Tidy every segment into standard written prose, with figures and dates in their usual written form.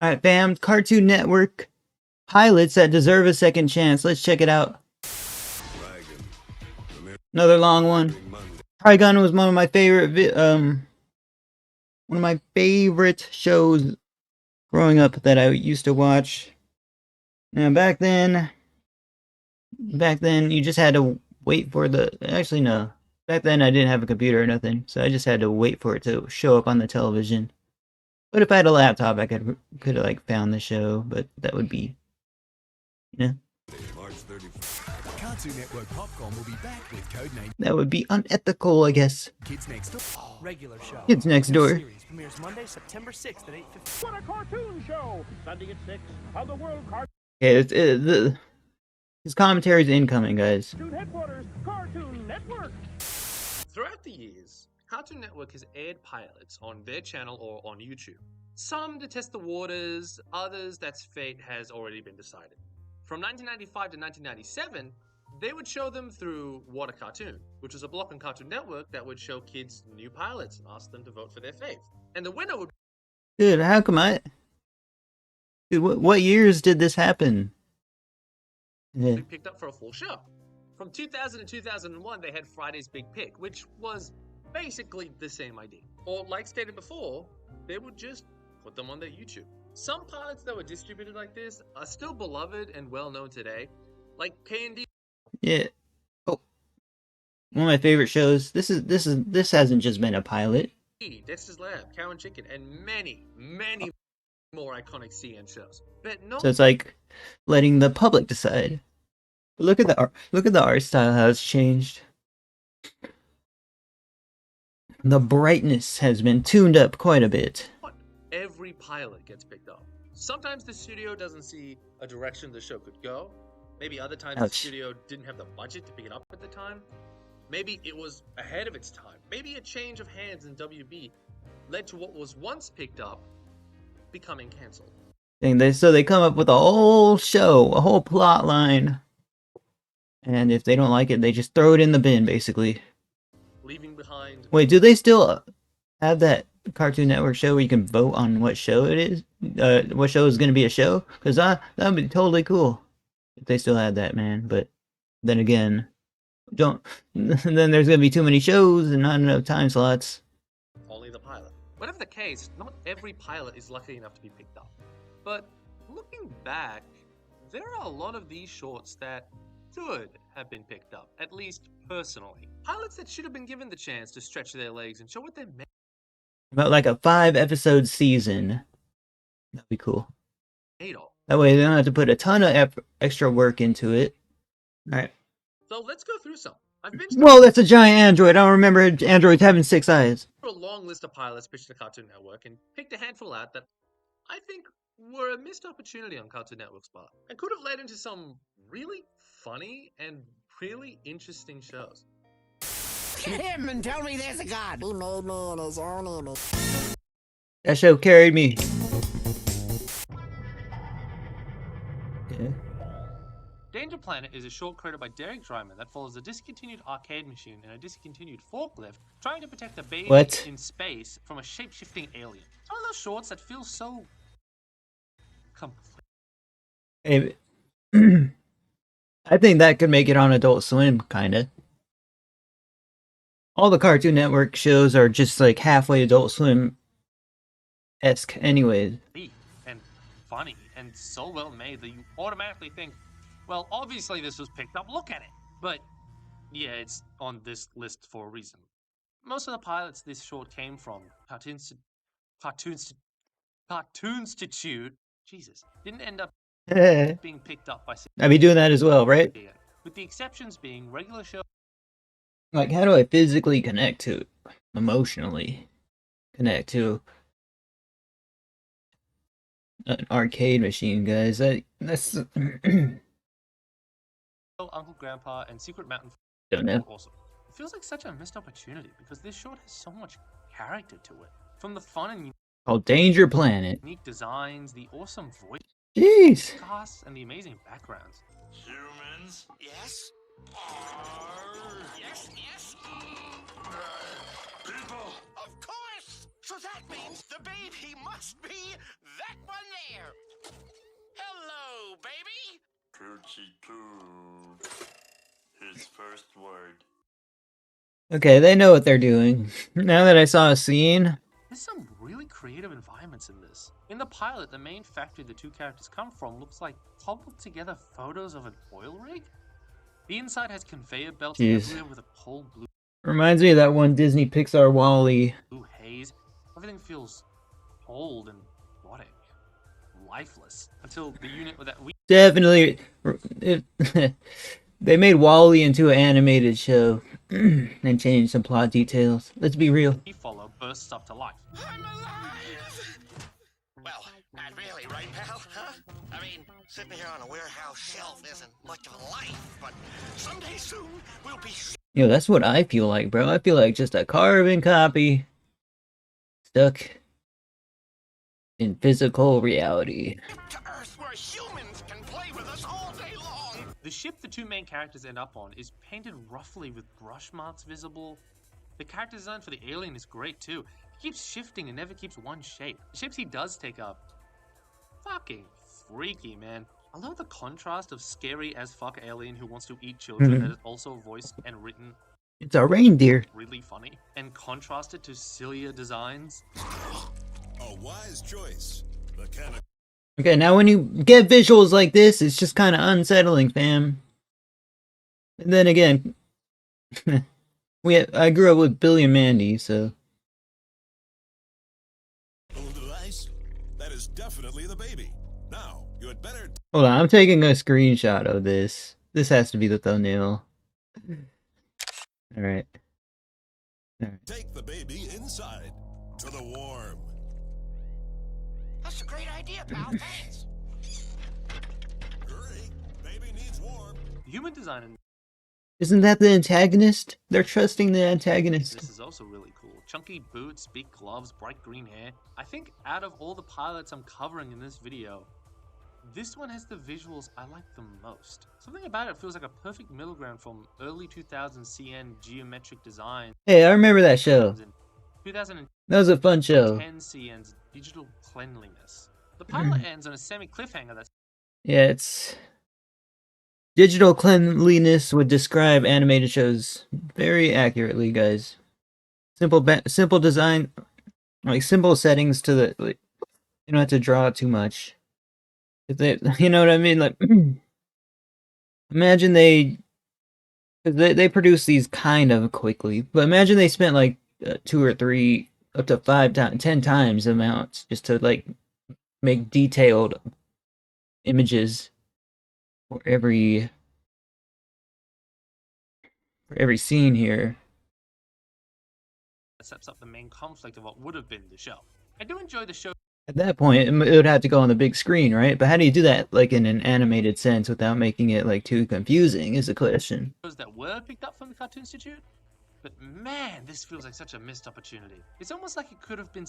Alright, fam. Cartoon Network pilots that deserve a second chance. Let's check it out. Another long one. Trigun was one of my favorite shows growing up that I used to watch. Now back then you just had to wait for actually no. Back then I didn't have a computer or nothing, so I just had to wait for it to show up on the television. But if I had a laptop, I could have like found the show, but that would be, you know, Cartoon Network Popcorn will be back with codename. That would be unethical, I guess. Kids Next Door. Regular show. Kids Next Door. Series premieres Monday, September 6th at 8:50. What a cartoon show! Sunday at 6 on the World Okay, his commentary's incoming, guys. Cartoon Headquarters, Cartoon Network. Throughout the years, Cartoon Network has aired pilots on their channel or on YouTube. Some to test the waters, others that's fate has already been decided. From 1995 to 1997, they would show them through What a Cartoon, which was a block on Cartoon Network that would show kids new pilots and ask them to vote for their fave. And the winner would Dude, how come Dude, what years did this happen? Yeah. be picked up for a full show. From 2000 to 2001, they had Friday's Big Pick, which was basically the same idea. Or, like stated before, they would just put them on their YouTube. Some pilots that were distributed like this are still beloved and well known today, like K&D. Yeah. Oh. One of my favorite shows. This hasn't just been a pilot. Dexter's Lab, Cow and Chicken, and many, many more iconic CN shows. But no. So it's like letting the public decide. But look at the art style, how it's changed. The brightness has been tuned up quite a bit. Every pilot gets picked up. Sometimes the studio doesn't see a direction the show could go. Maybe other times the studio didn't have the budget to pick it up at the time. Maybe it was ahead of its time. Maybe a change of hands in WB led to what was once picked up becoming cancelled. So they come up with a whole show, a whole plot line. And if they don't like it, they just throw it in the bin, basically. Leaving behind... Wait, do they still have that Cartoon Network show where you can vote on what show it is? What show is going to be a show? Because that would be totally cool if they still had that, man. But then again, then there's going to be too many shows and not enough time slots. Only the pilot. Whatever the case, not every pilot is lucky enough to be picked up. But looking back, there are a lot of these shorts that could have been picked up, at least personally. Pilots that should have been given the chance to stretch their legs and show what they're made About like a 5-episode season. That'd be cool. of. That way they don't have to put a ton of extra work into it. Alright. So let's go through some. I've been Whoa, that's a giant android. I don't remember androids having 6 eyes. through a long list of pilots pitched to Cartoon Network and picked a handful out that I think were a missed opportunity on Cartoon Network's part and could have led into some really funny and really interesting shows. Hit him and tell me there's a God. He made me in his own image. That show carried me. Okay. Danger Planet is a short created by Derek Dryman that follows a discontinued arcade machine and a discontinued forklift trying to protect a baby in space from a shape-shifting alien. It's one of those shorts that feels so complete. Hey, I think that could make it on Adult Swim, kinda. All the Cartoon Network shows are just like halfway Adult Swim-esque anyways. And funny and so well made that you automatically think, well, obviously this was picked up, look at it. But yeah, it's on this list for a reason. Most of the pilots this short came from Cartoonstitute, Jesus, didn't end up being picked up by... I'd be doing that as well, right? With the exceptions being regular shows. Like, how do I physically connect to it? Emotionally connect to an arcade machine, guys. That's Uncle Grandpa and Secret Mountain. Don't know. Awesome. It feels like such a missed opportunity because this short has so much character to it. From the fun and called Danger Planet. unique designs, the awesome voice Jeez. casts, and the amazing backgrounds. Humans? Yes? Yes, yes? People? Of course! So that means the baby must be that one there! His first word. Okay, they know what they're doing. Now that I saw a scene, There's some really creative environments in this. In the pilot, the main factory the two characters come from looks like cobbled together photos of an oil rig. The inside has conveyor belts Jeez. everywhere with a cold blue reminds me of that one Disney Pixar Wall-E. haze. Everything feels cold and robotic, lifeless, until the unit with that Definitely, they made Wall-E into an animated show and changed some plot details. Let's be real. we follow bursts up to life. I'm alive! Well, not really, right, pal? Huh? I mean, sitting here on a warehouse shelf isn't much of a life, but someday soon we'll be Yo, that's what I feel like, bro. I feel like just a carbon copy stuck in physical reality. to Earth where humans can play with us all day long. The ship the two main characters end up on is painted roughly with brush marks visible. The character design for the alien is great too. He keeps shifting and never keeps one shape. The shapes he does take up, fucking freaky, man. I love the contrast of scary as fuck alien who wants to eat children that is also voiced and written It's a reindeer. really funny, and contrasted to sillier designs. A wise choice. Mechanic. Okay, now when you get visuals like this, it's just kind of unsettling, fam. And then again, I grew up with Billy and Mandy, so Little device. That is definitely the baby. Now, you had better hold on. I'm taking a screenshot of this. This has to be the thumbnail. All right. take the baby inside to the warm. That's a great idea, pal. Thanks. Hurry, baby needs warm. Human design in Isn't that the antagonist? They're trusting the antagonist. this is also really cool. Chunky boots, big gloves, bright green hair. I think out of all the pilots I'm covering in this video, this one has the visuals I like the most. Something about it feels like a perfect middle ground from early 2000 CN geometric design Hey, I remember that show. and 2010 That was a fun show. CN's digital cleanliness. The pilot ends on a semi-cliffhanger that's Yeah, it's digital cleanliness would describe animated shows very accurately, guys. Simple design, like simple settings to the. Like, you don't have to draw too much. If they, you know what I mean? Like, imagine cause they produce these kind of quickly, but imagine they spent like 2 or 3, up to 5 times, 10 times the amounts just to like make detailed images for every scene here. sets up the main conflict of what would have been the show. I do enjoy the show At that point, it would have to go on the big screen, right? But how do you do that, like in an animated sense, without making it like too confusing? Is the question. shows that were picked up from the Cartoon Institute. But man, this feels like such a missed opportunity. It's almost like it could have been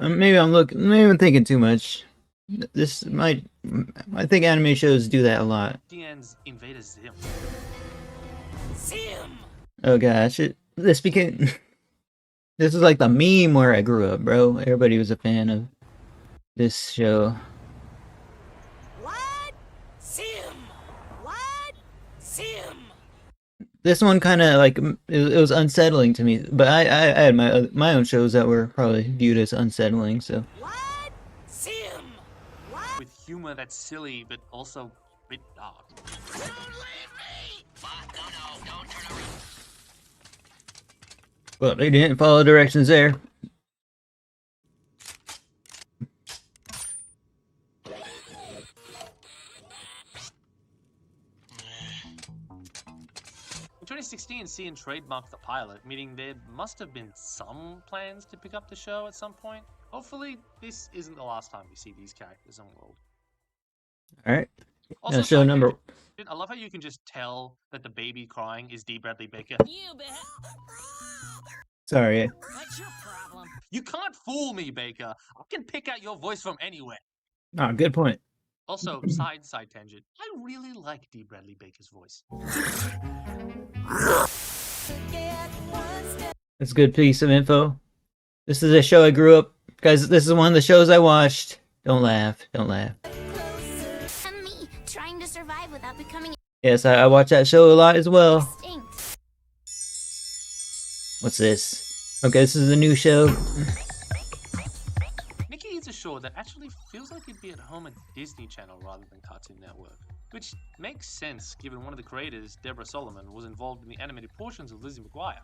Maybe I'm thinking too much. This might. I think anime shows do that a lot. CN's Invader Zim. Oh gosh, this became. This is like the meme where I grew up, bro. Everybody was a fan of this show. What? Sim! What? Sim! This one kind of like it was unsettling to me, but I had my own shows that were probably viewed as unsettling. So What? Sim! What? With humor that's silly but also a bit dark. Don't leave me! Fuck, no, don't turn around. well, they didn't follow directions there. In 2016, CN trademarked the pilot, meaning there must have been some plans to pick up the show at some point. Hopefully, this isn't the last time we see these characters on World. All right. Also, Show side number. tangent, I love how you can just tell that the baby crying is D. Bradley Baker. You bet. Sorry. What's your problem? You can't fool me, Baker. I can pick out your voice from anywhere. Oh, good point. Also, side tangent. I really like D. Bradley Baker's voice. That's a good piece of info. This is a show I grew up, guys. This is one of the shows I watched. Don't laugh. Don't laugh. Me trying to survive survive without becoming Yes, I watch that show a lot as well. extinct. What's this? Okay, this is a new show. Nikki is a show that actually feels like it'd be at home at Disney Channel rather than Cartoon Network. Which makes sense given one of the creators, Deborah Solomon, was involved in the animated portions of Lizzie McGuire,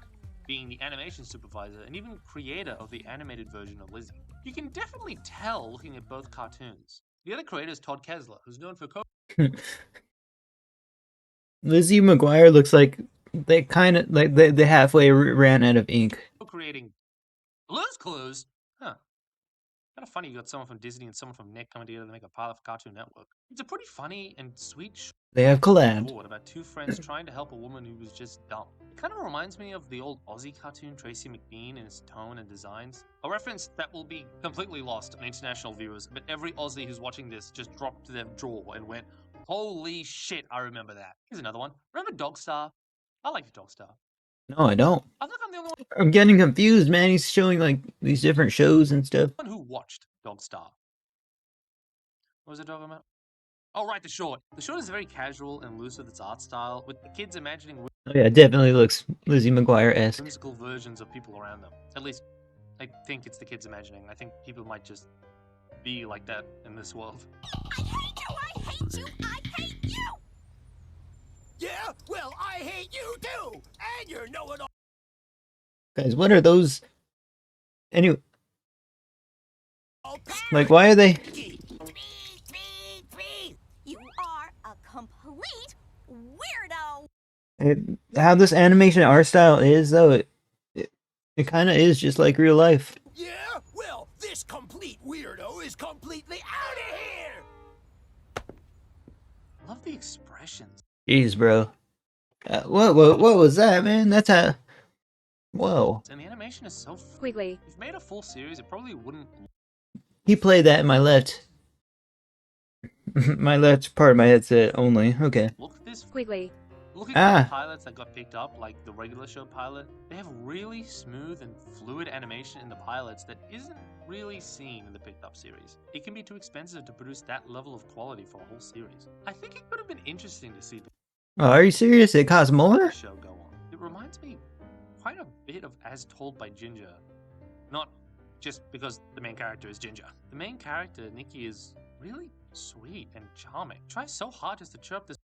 being the animation supervisor and even creator of the animated version of Lizzie. You can definitely tell looking at both cartoons. The other creator is Todd Kessler, who's known for Lizzie McGuire looks like they kind of like they halfway ran out of ink. creating Blue's Clues. Huh. Kind of funny you got someone from Disney and someone from Nick coming together to make a pilot for Cartoon Network. It's a pretty funny and sweet show They have collabed. about two friends trying to help a woman who was just dumb. It kind of reminds me of the old Aussie cartoon Tracy McBean in its tone and designs. A reference that will be completely lost on international viewers, but every Aussie who's watching this just dropped their jaw and went, holy shit, I remember that. Here's another one. Remember Dogstar? I liked Dogstar. No, I don't. I think I'm the only I'm getting confused, man. He's showing like these different shows and stuff. one who watched Dogstar. What was it talking about? Oh, right, the short. The short is very casual and loose with its art style, with the kids imagining Oh yeah, it definitely looks Lizzie McGuire-esque. whimsical versions of people around them. At least, I think it's the kids imagining. I think people might just be like that in this world. I hate you! I hate you! I hate you! Yeah? Well, I hate you too! And you're know-it-all. Guys, what are those? Anyway, like, why are they? You are a complete weirdo! How this animation art style is, though, it kind of is just like real life. Yeah? Well, this complete weirdo is completely out of here! I love the expressions. Jeez, bro. What was that, man? That's a. Whoa. And the animation is so Squiggly. If you made a full series, it probably wouldn't. He played that in my left. My left part of my headset only. Okay. Look this Squiggly. Looking at the pilots that got picked up, like the regular show pilot, they have really smooth and fluid animation in the pilots that isn't really seen in the picked up series. It can be too expensive to produce that level of quality for a whole series. I think it could have been interesting to see the Oh, are you serious? It costs more? show go on. It reminds me quite a bit of As Told by Ginger. Not just because the main character is Ginger. The main character, Nikki, is really sweet and charming. Tries so hard just to cheer up this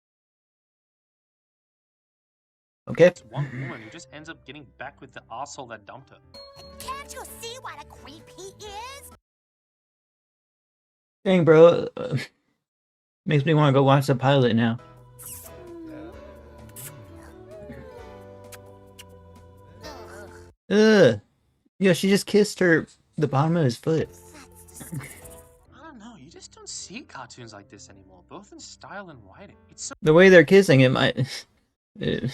Okay. one woman who just ends up getting back with the asshole that dumped her. Can't you see what a creep he is? Dang, bro. Makes me want to go watch the pilot now. Ugh. Yeah, she just kissed the bottom of his foot. I don't know, you just don't see cartoons like this anymore, both in style and writing. It's so The way they're kissing, it might be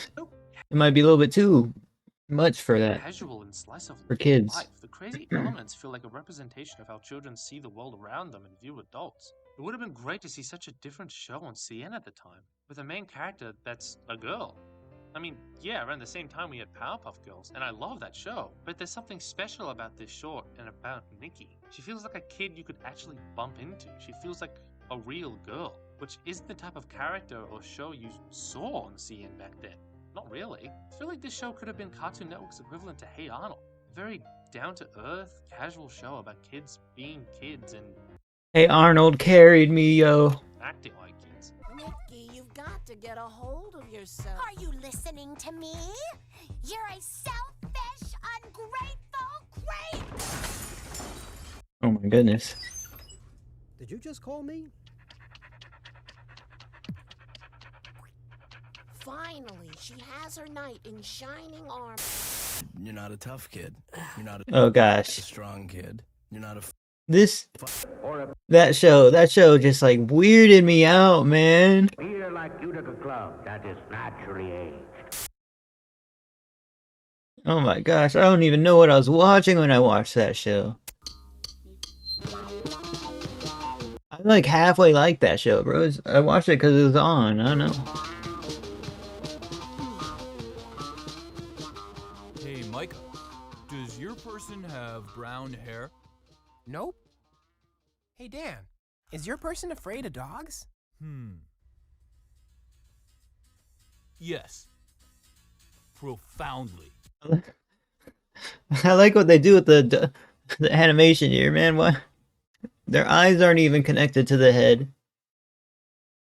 a little bit too much for that. casual and slice of For kids. life. The crazy elements feel like a representation of how children see the world around them and view adults. It would have been great to see such a different show on CN at the time, with a main character that's a girl. I mean, yeah, around the same time we had Powerpuff Girls, and I love that show, but there's something special about this short and about Nikki. She feels like a kid you could actually bump into. She feels like a real girl, which isn't the type of character or show you saw on CN back then. Not really. I feel like this show could have been Cartoon Network's equivalent to Hey Arnold. A very down-to-earth, casual show about kids being kids and Hey, Arnold carried me, yo. acting like kids. Nikki, you've got to get a hold of yourself. Are you listening to me? You're a selfish, ungrateful creep! Oh my goodness. Did you just call me? Finally, she has her knight in shining armor. You're not a tough kid. You're not a Oh gosh. strong kid. You're not a That show just like weirded me out, man. Feel like you took a club that is naturally aged. Oh my gosh, I don't even know what I was watching when I watched that show. I like halfway like that show, bro. I watched it because it was on. I don't know. Hey, Mike. Does your person have brown hair? Nope. Hey, Dan, is your person afraid of dogs? Yes. Profoundly. I like what they do with the animation here, man. What? Their eyes aren't even connected to the head.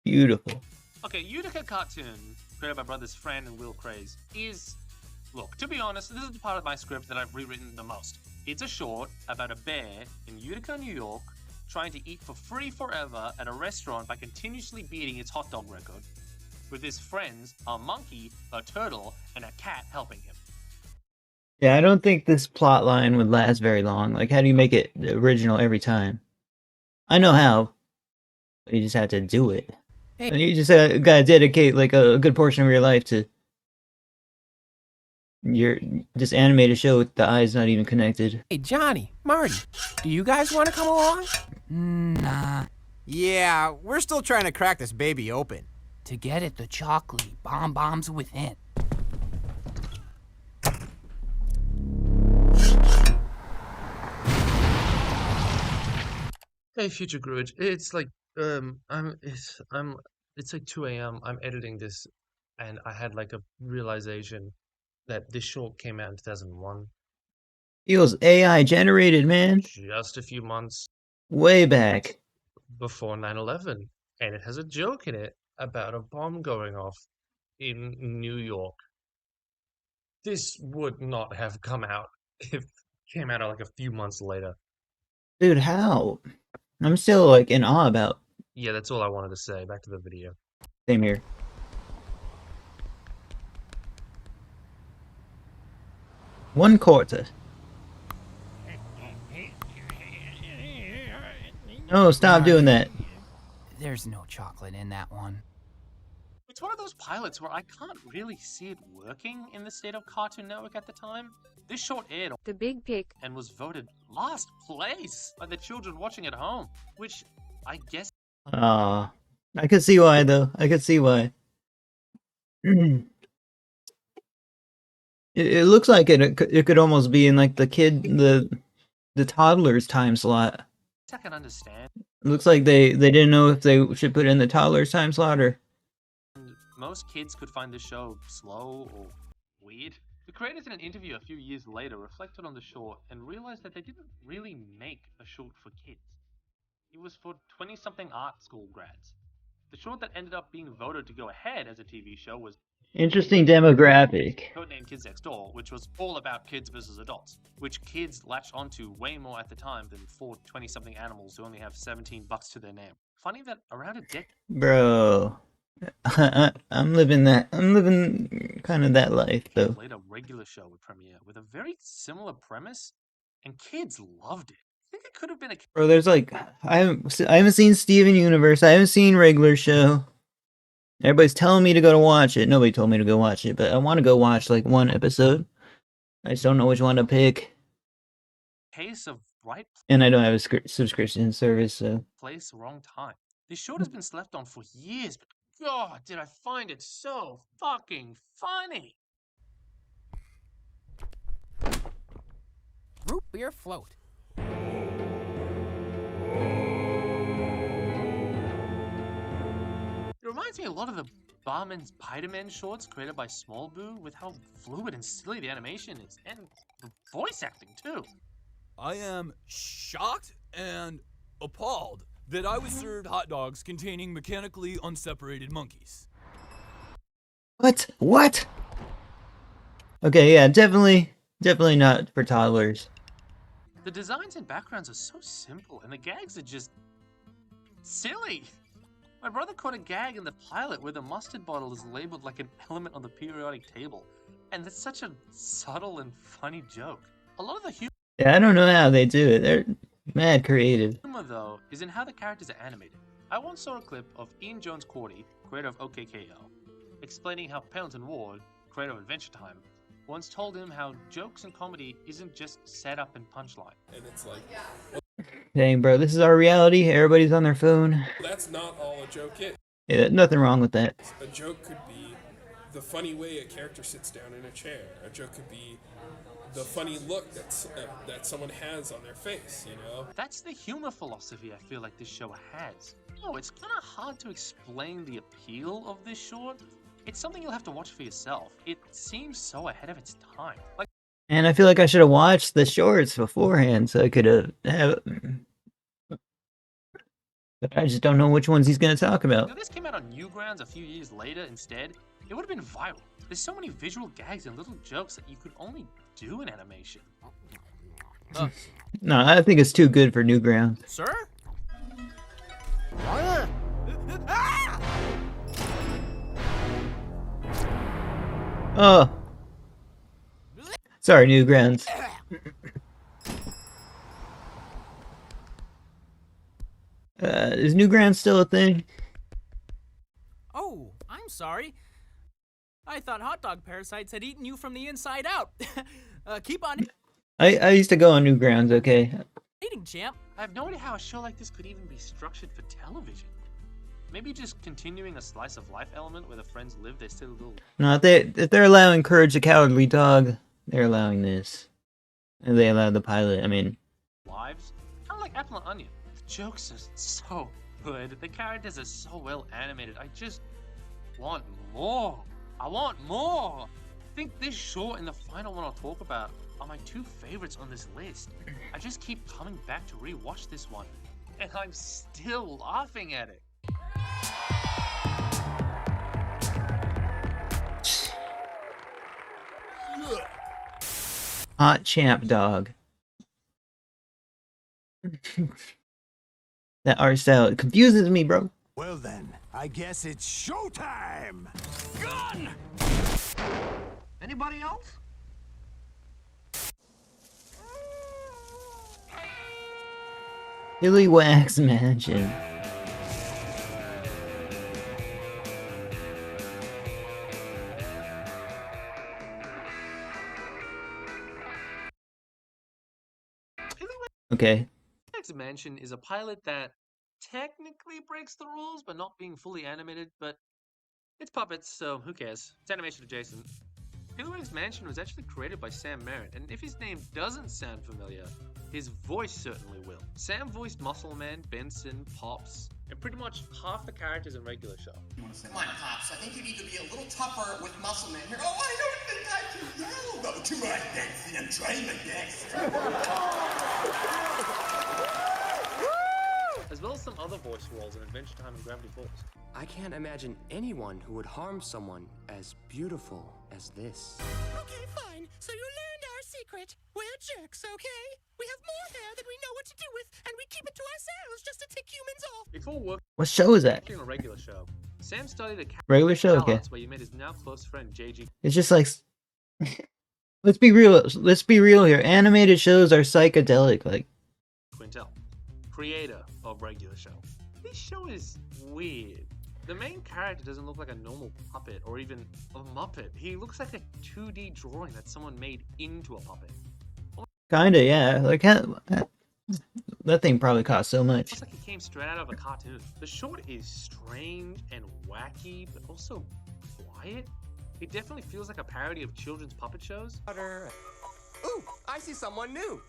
Beautiful. Okay, Utica cartoon, created by brothers Fran and Will Craze, is... Look, to be honest, this is the part of my script that I've rewritten the most. It's a short about a bear in Utica, New York, trying to eat for free forever at a restaurant by continuously beating its hot dog record, with his friends, a monkey, a turtle, and a cat helping him. Yeah, I don't think this plot line would last very long. Like, how do you make it original every time? I know how. But you just have to do it. And you just gotta dedicate like a good portion of your life to your this animated show with the eyes not even connected. Hey, Johnny, Marty, do you guys want to come along? Nah. Yeah, we're still trying to crack this baby open. To get at the chocolate bombs within. Hey, Future Grudge, it's like it's like 2 a.m. I'm editing this, and I had like a realization that this short came out in 2001. Feels AI generated, man. Just a few months Way back. before 9/11, and it has a joke in it about a bomb going off in New York. This would not have come out if it came out like a few months later. Dude, how? I'm still like in awe about. Yeah, that's all I wanted to say. Back to the video. Same here. One quarter. Oh, stop doing that. There's no chocolate in that one. It's one of those pilots where I can't really see it working in the state of Cartoon Network at the time. This short aired The Big Pick and was voted last place by the children watching at home, which I guess... Ah, I could see why though. I could see why. It looks like it could almost be in like the toddler's time slot. I can understand. It looks like they didn't know if they should put it in the toddler's time slot or. Most kids could find the show slow or weird. The creators in an interview a few years later reflected on the short and realized that they didn't really make a short for kids. It was for 20-something art school grads. The short that ended up being voted to go ahead as a TV show was Interesting demographic. Codename Kids Next Door, which was all about kids versus adults, which kids latched onto way more at the time than 4 20-something animals who only have $17 to their name. Funny that around a decade Bro. I'm living kind of that life though. later, regular show would premiere with a very similar premise, and kids loved it. I think it could have been a... Bro, there's like I haven't seen Steven Universe. I haven't seen regular show. Everybody's telling me to go to watch it. Nobody told me to go watch it, but I want to go watch like one episode. I just don't know which one to pick. case of right And I don't have a subscription service, so. place, wrong time. This short has been slept on for years, but God, did I find it so fucking funny! Root beer float. It reminds me a lot of the Barman's Spider-Man shorts created by Small Boo, with how fluid and silly the animation is, and the voice acting too. I am shocked and appalled that I was served hot dogs containing mechanically unseparated monkeys. What? What? Okay, yeah, definitely not for toddlers. The designs and backgrounds are so simple, and the gags are just silly. My brother caught a gag in the pilot where the mustard bottle is labeled like an element on the periodic table, and that's such a subtle and funny joke. A lot of the Yeah, I don't know how they do it. They're mad creative. humor, though, is in how the characters are animated. I once saw a clip of Ian Jones-Cordy, creator of OKKO, explaining how Pendleton Ward, creator of Adventure Time, once told him how jokes and comedy isn't just setup and punchline. And it's like, Dang, bro, this is our reality. Everybody's on their phone. that's not all a joke is. Yeah, nothing wrong with that. A joke could be the funny way a character sits down in a chair. A joke could be the funny look that someone has on their face, you know? That's the humor philosophy I feel like this show has. Oh, it's kind of hard to explain the appeal of this short, It's something you'll have to watch for yourself. It seems so ahead of its time. Like, And I feel like I should have watched the shorts beforehand so I could have. But I just don't know which ones he's gonna talk about. if this came out on Newgrounds a few years later instead, it would have been viral. There's so many visual gags and little jokes that you could only do in animation. No, I think it's too good for Newgrounds. Sir? Oh, sorry, Newgrounds. Is Newgrounds still a thing? Oh, I'm sorry. I thought hot dog parasites had eaten you from the inside out. Keep on I used to go on Newgrounds. Okay. eating, champ. I have no idea how a show like this could even be structured for television. Maybe just continuing a slice of life element where the friends live their silly little No, if they're allowing Courage the Cowardly Dog, they're allowing this. And they allowed the pilot. I mean, lives. Kind of like Apple and Onion. The jokes are so good. The characters are so well animated. I just want more. I want more. I think this short and the final one I'll talk about are my two favorites on this list. I just keep coming back to rewatch this one, and I'm still laughing at it. Hot Champ Dog. That art style confuses me, bro. Well then, I guess it's showtime! Gun! Anybody else? Billy Wax Mansion. Okay. Next Mansion is a pilot that technically breaks the rules by not being fully animated, but it's puppets, so who cares? It's animation adjacent. Pillarwax Mansion was actually created by Sam Merritt, and if his name doesn't sound familiar, his voice certainly will. Sam voiced Muscle Man, Benson, Pops, and pretty much half the characters in regular show. Come on, Pops. I think you need to be a little tougher with Muscle Man here. Oh, I don't think I can yell, though. Too much Benson. I'm trying my best. As well as some other voice roles in Adventure Time and Gravity Falls. I can't imagine anyone who would harm someone as beautiful as this. Okay, fine. So you learned our secret. We're jerks, okay? We have more hair than we know what to do with, and we keep it to ourselves just to tick humans off. Before working What show is that? on a regular show, Sam studied a Regular show? Okay. where he met his now close friend JG It's just like, let's be real. Let's be real here. Animated shows are psychedelic. Like, Quintel, creator of regular show. This show is weird. The main character doesn't look like a normal puppet or even a Muppet. He looks like a 2D drawing that someone made into a puppet. kinda, yeah. Like, that thing probably cost so much. Looks like he came straight out of a cartoon. The short is strange and wacky, but also quiet. It definitely feels like a parody of children's puppet shows. Ooh, I see someone new.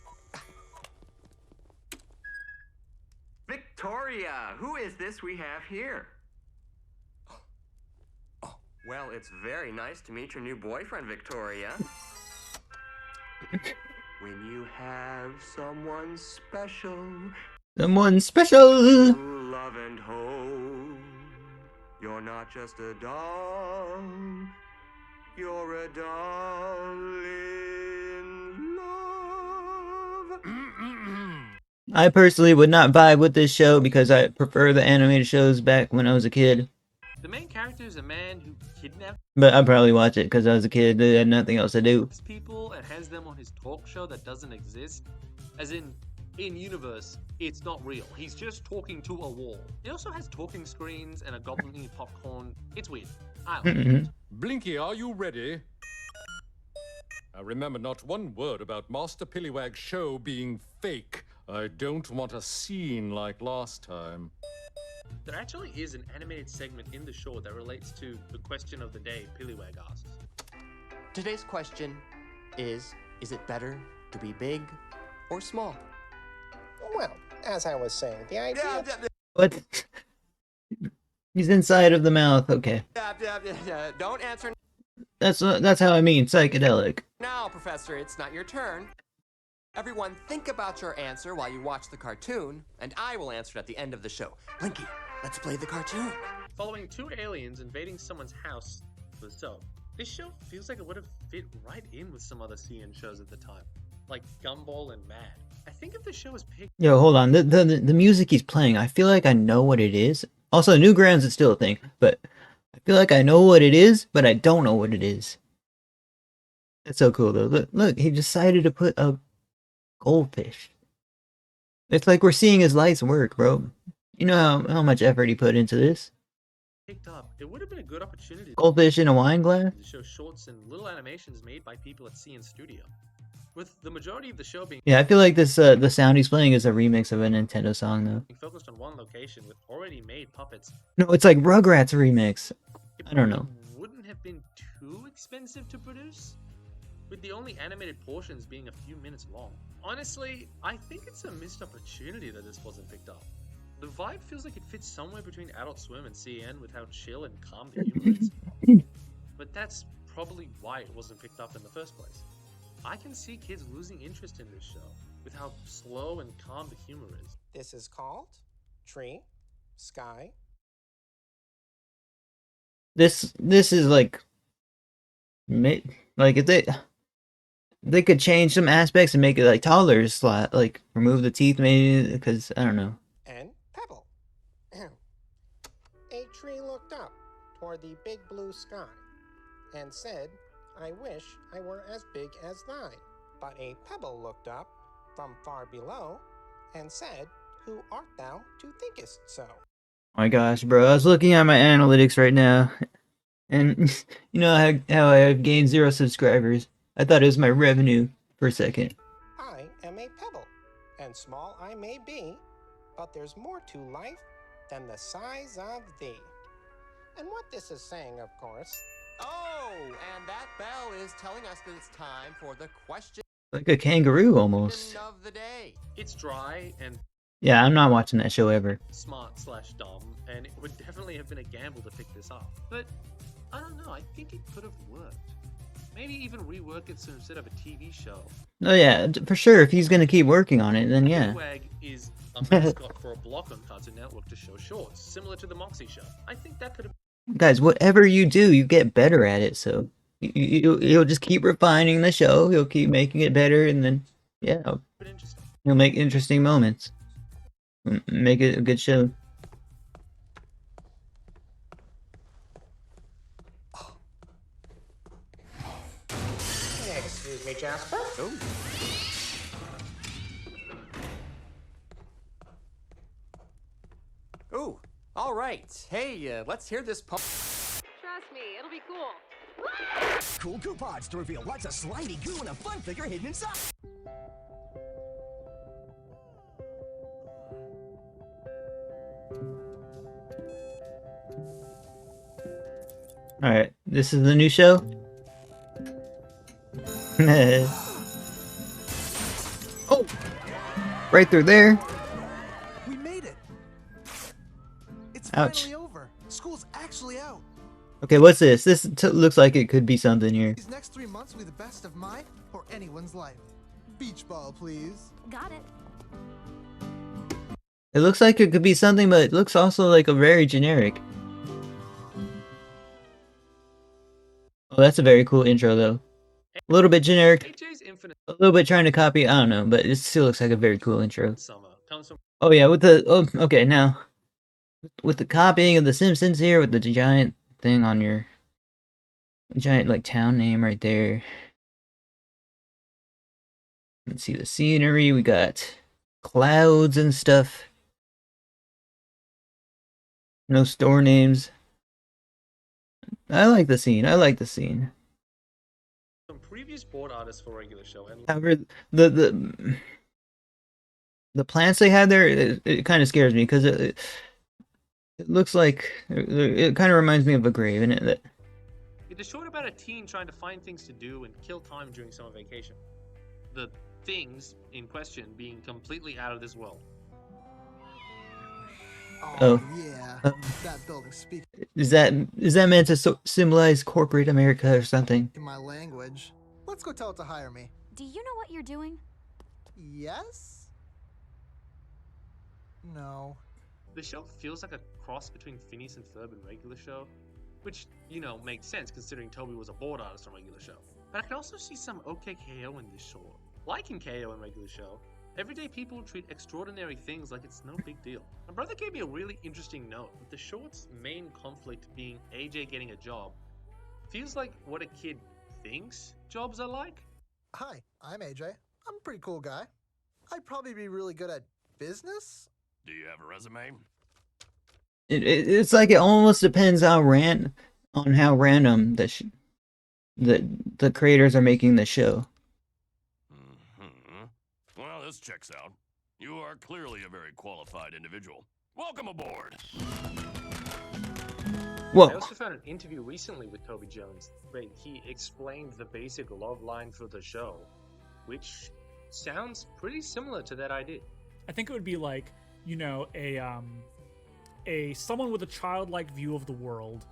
Victoria, who is this we have here? Well, it's very nice to meet your new boyfriend, Victoria. When you have someone special, Someone special. to love and hold, you're not just a doll, you're a doll in love. I personally would not vibe with this show because I prefer the animated shows back when I was a kid. The main character is a man who kidnaps But I'd probably watch it because I was a kid. I had nothing else to do. people and has them on his talk show that doesn't exist. As in universe, it's not real. He's just talking to a wall. He also has talking screens and a goblin eating popcorn. It's weird. I like it. Blinky, are you ready? I remember not one word about Master Pillywag's show being fake. I don't want a scene like last time. There actually is an animated segment in the show that relates to the question of the day Pillywag asks. Today's question is it better to be big or small? Well, as I was saying, the idea... What? He's inside of the mouth. Okay, Don't answer that's how I mean psychedelic. now, Professor. It's not your turn. Everyone, think about your answer while you watch the cartoon, and I will answer it at the end of the show. Blinky, let's play the cartoon. Following two aliens invading someone's house for so. This show feels like it would have fit right in with some other CN shows at the time, like Gumball and Mad. I think if the show was picked. Yo, hold on. The music he's playing, I feel like I know what it is. Also, Newgrounds is still a thing, but I feel like I know what it is, but I don't know what it is. That's so cool though. Look, he decided to put a goldfish. It's like we're seeing his life's work, bro. You know how much effort he put into this? Picked up, it would have been a good opportunity Goldfish in a wine glass? to show shorts and little animations made by people at CN Studio. With the majority of the show being Yeah, I feel like this the sound he's playing is a remix of a Nintendo song though. focused on one location with already made puppets, No, it's like Rugrats remix. I don't know. wouldn't have been too expensive to produce, with the only animated portions being a few minutes long. Honestly, I think it's a missed opportunity that this wasn't picked up. The vibe feels like it fits somewhere between Adult Swim and CN with how chill and calm the humor is. But that's probably why it wasn't picked up in the first place. I can see kids losing interest in this show with how slow and calm the humor is. This is called Tree, Sky. This is like if they could change some aspects and make it like taller slot, like remove the teeth maybe, because I don't know. And Pebble. A tree looked up toward the big blue sky and said, I wish I were as big as thine. But a pebble looked up from far below and said, Who art thou to thinkest so? Oh my gosh, bro, I was looking at my analytics right now, and you know how I have gained 0 subscribers. I thought it was my revenue for a second. I am a pebble, and small I may be, but there's more to life than the size of thee. And what this is saying, of course. Oh, and that bell is telling us that it's time for the question Like a kangaroo almost. of the day. It's dry and Yeah, I'm not watching that show ever. smart/dumb, and it would definitely have been a gamble to pick this up. But I don't know, I think it could have worked. Maybe even rework it so instead of a TV show. Oh yeah, for sure. If he's gonna keep working on it, then yeah. Wag is a mascot for a block on Cartoon Network to show shorts, similar to the Moxie show. I think that could have. Guys, whatever you do, you get better at it. So you'll just keep refining the show. You'll keep making it better, and then yeah, been interesting. you'll make interesting moments. Make it a good show. Excuse me, Jasper. Oh. Ooh, all right. Hey, let's hear this pump. Trust me, it'll be cool. Cool coupons to reveal lots of slimy goo and a fun figure hidden inside. All right, this is the new show. Oh, right through there. We made it. It's Ouch. finally over. School's actually out. Okay, what's this? This looks like it could be something here. These next 3 months will be the best of my or anyone's life. Beach ball, please. Got it. It looks like it could be something, but it looks also like a very generic. Oh, that's a very cool intro, though. A little bit generic. A little bit trying to copy. I don't know, but it still looks like a very cool intro. Oh yeah, with the okay now, with the copying of The Simpsons here, with the giant thing on your giant like town name right there. Let's see the scenery. We got clouds and stuff. No store names. I like the scene. I like the scene. Some previous board artists for regular show and However, the plants they had there, it kind of scares me because it looks like it kind of reminds me of a grave, and it is short about a teen trying to find things to do and kill time during summer vacation. The things in question being completely out of this world. Oh. Yeah. That building speaks Is that meant to symbolize corporate America or something? my language. Let's go tell it to hire me. Do you know what you're doing? Yes? No. The show feels like a cross between Phineas and Ferb and Regular Show, which, you know, makes sense considering Toby was a board artist on Regular Show. But I can also see some OKKO in this short. Like in KO and Regular Show, everyday people treat extraordinary things like it's no big deal. My brother gave me a really interesting note that the short's main conflict being AJ getting a job feels like what a kid thinks jobs are like. Hi, I'm AJ. I'm a pretty cool guy. I'd probably be really good at business. Do you have a resume? It's like it almost depends on how random the creators are making the show. Well, this checks out. You are clearly a very qualified individual. Welcome aboard. Whoa. I also found an interview recently with Toby Jones where he explained the basic love line for the show, which sounds pretty similar to that idea. I think it would be like, you know, a someone with a childlike view of the world,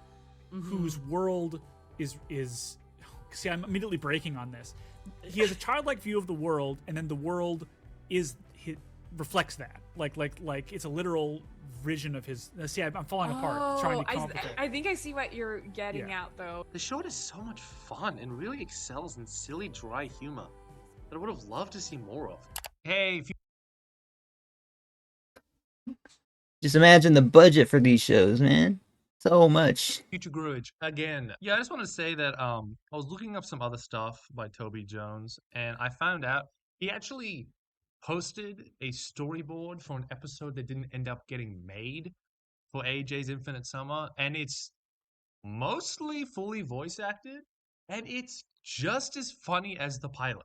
whose world is see, I'm immediately breaking on this. He has a childlike view of the world, and then the world reflects that. Like it's a literal vision of his. See, I'm falling apart trying to come up with it. I think I see what you're getting at, though. The short is so much fun and really excels in silly, dry humor that I would have loved to see more of. Hey, Just imagine the budget for these shows, man. So much. Future Grudge again. Yeah, I just want to say that I was looking up some other stuff by Toby Jones, and I found out he actually posted a storyboard for an episode that didn't end up getting made for AJ's Infinite Summer, and it's mostly fully voice acted, and it's just as funny as the pilot.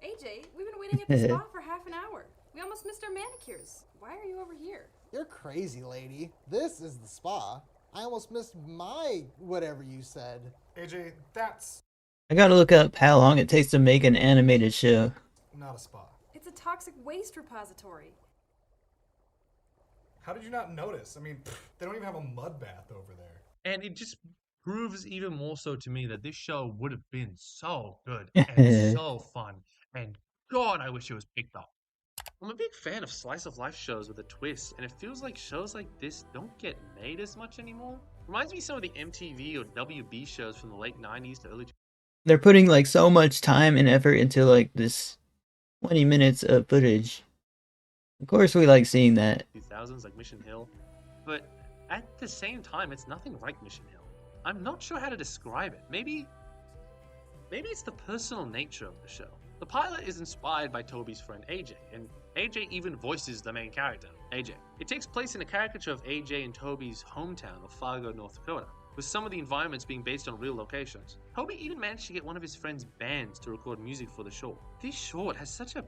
AJ, we've been waiting at the spa for half an hour. We almost missed our manicures. Why are you over here? You're crazy, lady. This is the spa. I almost missed my whatever you said. AJ, that's I gotta look up how long it takes to make an animated show. not a spa. It's a toxic waste repository. How did you not notice? I mean, they don't even have a mud bath over there. And it just proves even more so to me that this show would have been so good and so fun. And God, I wish it was picked up. I'm a big fan of slice of life shows with a twist, and it feels like shows like this don't get made as much anymore. Reminds me of some of the MTV or WB shows from the late 90s to early 2000s. They're putting like so much time and effort into like this 20 minutes of footage. Of course we like seeing that. 2000s like Mission Hill, but at the same time it's nothing like Mission Hill. I'm not sure how to describe it. Maybe it's the personal nature of the show. The pilot is inspired by Toby's friend AJ, and AJ even voices the main character, AJ. It takes place in a caricature of AJ and Toby's hometown of Fargo, North Dakota, with some of the environments being based on real locations. Toby even managed to get one of his friend's bands to record music for the short. This short has such a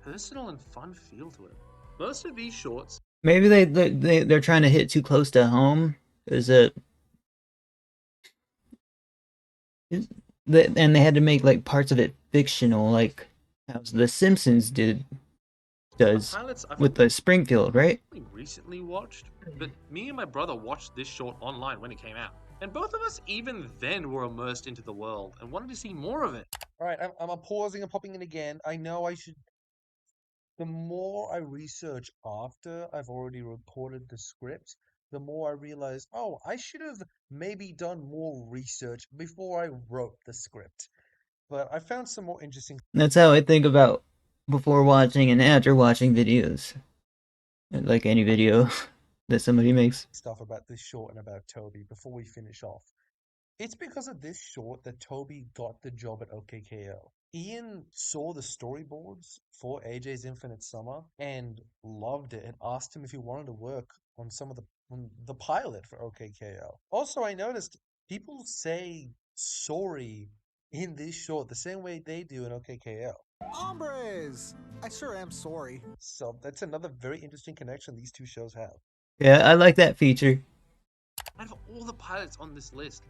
personal and fun feel to it. Most of these shorts... Maybe they're trying to hit too close to home. And they had to make like parts of it fictional, like how The Simpsons does with the Springfield, right? Recently watched, but me and my brother watched this short online when it came out. And both of us even then were immersed into the world and wanted to see more of it. Alright, I'm pausing and popping in again. I know I should... The more I research after I've already recorded the script, the more I realize, oh, I should have maybe done more research before I wrote the script. But I found some more interesting... That's how I think about before watching and after watching videos. Like any video that somebody makes. Stuff about this short and about Toby before we finish off. It's because of this short that Toby got the job at OKKO. Ian saw the storyboards for AJ's Infinite Summer and loved it and asked him if he wanted to work on on the pilot for OKKO. Also, I noticed people say sorry in this short the same way they do in OKKO. Hombres! I sure am sorry. So that's another very interesting connection these two shows have. Yeah, I like that feature. Out of all the pilots on this list,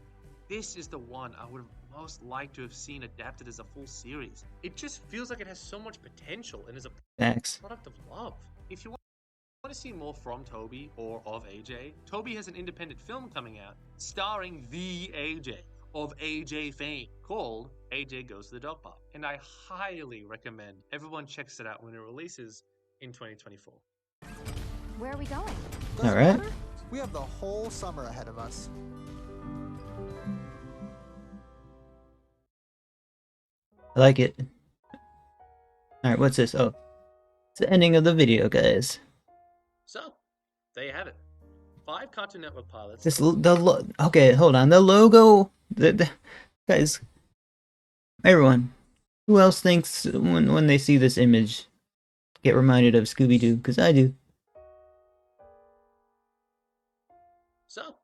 this is the one I would have most liked to have seen adapted as a full series. It just feels like it has so much potential and is a Thanks. product of love. If you want Want to see more from Toby or of AJ? Toby has an independent film coming out starring the AJ of AJ fame called AJ Goes to the Dog Park. And I highly recommend everyone checks it out when it releases in 2024. Where are we going? All right. We have the whole summer ahead of us. I like it. Alright, what's this? Oh. It's the ending of the video, guys. So, there you have it. 5 Cartoon Network pilots. This okay, hold on. The logo, guys, everyone, who else thinks when they see this image get reminded of Scooby-Doo? Because I do. So,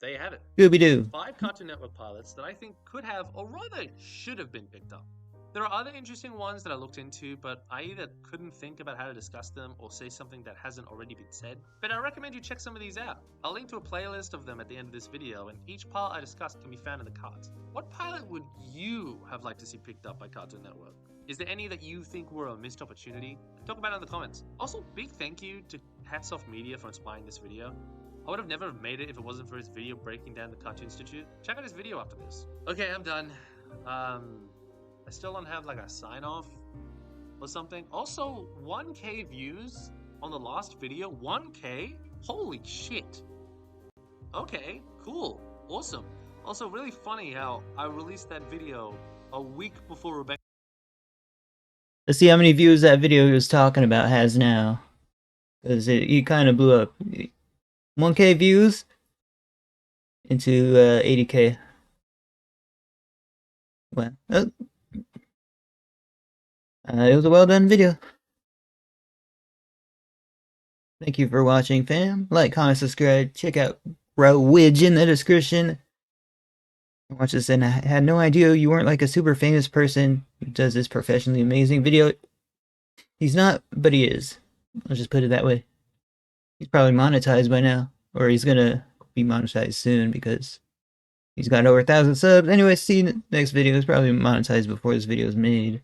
there you have it. Scooby-Doo. 5 Cartoon Network pilots that I think could have, or rather should have been picked up. There are other interesting ones that I looked into, but I either couldn't think about how to discuss them or say something that hasn't already been said. But I recommend you check some of these out. I'll link to a playlist of them at the end of this video, and each pilot I discussed can be found in the cards. What pilot would you have liked to see picked up by Cartoon Network? Is there any that you think were a missed opportunity? Talk about it in the comments. Also, big thank you to Hats Off Media for inspiring this video. I would have never made it if it wasn't for his video breaking down the Cartoon Institute. Check out his video after this. Okay, I'm done. I still don't have like a sign off or something. Also, 1K views on the last video. 1K? Holy shit. Okay, cool. Awesome. Also, really funny how I released that video a week before Rebecca. Let's see how many views that video he was talking about has now. Because it kind of blew up. 1K views into 80K. Well, it was a well done video. Thank you for watching, fam. Like, comment, subscribe. Check out Widge in the description. Watch this, and I had no idea you weren't like a super famous person who does this professionally amazing video. He's not, but he is. I'll just put it that way. He's probably monetized by now, or he's gonna be monetized soon because he's got over 1,000 subs. Anyway, see you in the next video. It's probably monetized before this video is made.